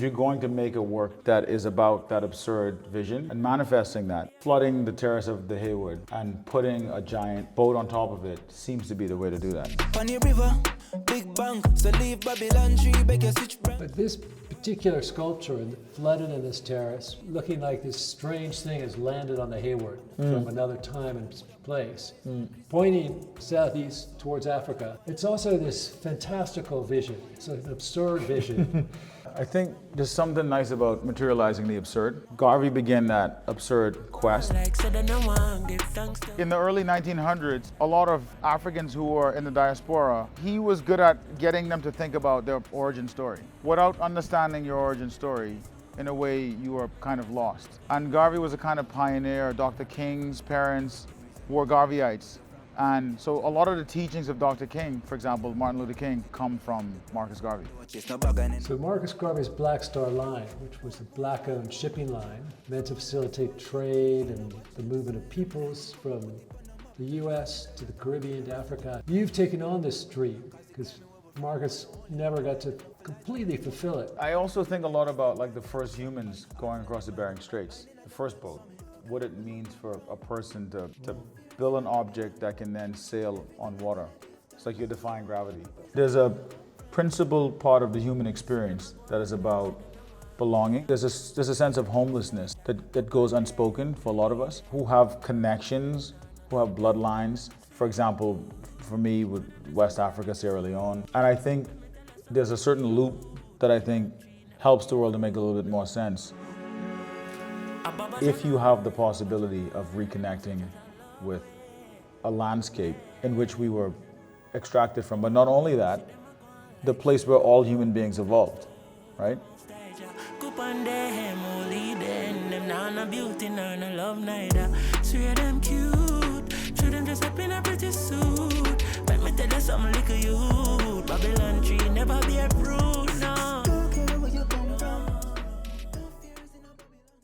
you're going to make a work that is about that absurd vision and manifesting that, flooding the terrace of the Hayward and putting a giant boat on top of it seems to be the way to do that. But this particular sculpture flooded in this terrace, looking like this strange thing has landed on the Hayward from another time and place, pointing southeast towards Africa. It's also this fantastical vision. It's an absurd vision. I think there's something nice about materializing the absurd. Garvey began that absurd quest. In the early 1900s, a lot of Africans who were in the diaspora, he was good at getting them to think about their origin story. Without understanding your origin story, in a way you are kind of lost. And Garvey was a kind of pioneer. Dr. King's parents were Garveyites. And so a lot of the teachings of Dr. King, for example, Martin Luther King, come from Marcus Garvey. So Marcus Garvey's Black Star line, which was a black-owned shipping line, meant to facilitate trade and the movement of peoples from the US to the Caribbean to Africa. You've taken on this dream because Marcus never got to completely fulfill it. I also think a lot about like the first humans going across the Bering Straits, the first boat, what it means for a person to build an object that can then sail on water. It's like you're defying gravity. There's a principal part of the human experience that is about belonging. There's a sense of homelessness that goes unspoken for a lot of us who have connections, who have bloodlines. For example, for me with West Africa, Sierra Leone. And I think there's a certain loop that I think helps the world to make a little bit more sense. If you have the possibility of reconnecting with a landscape in which we were extracted from, but not only that, the place where all human beings evolved, right?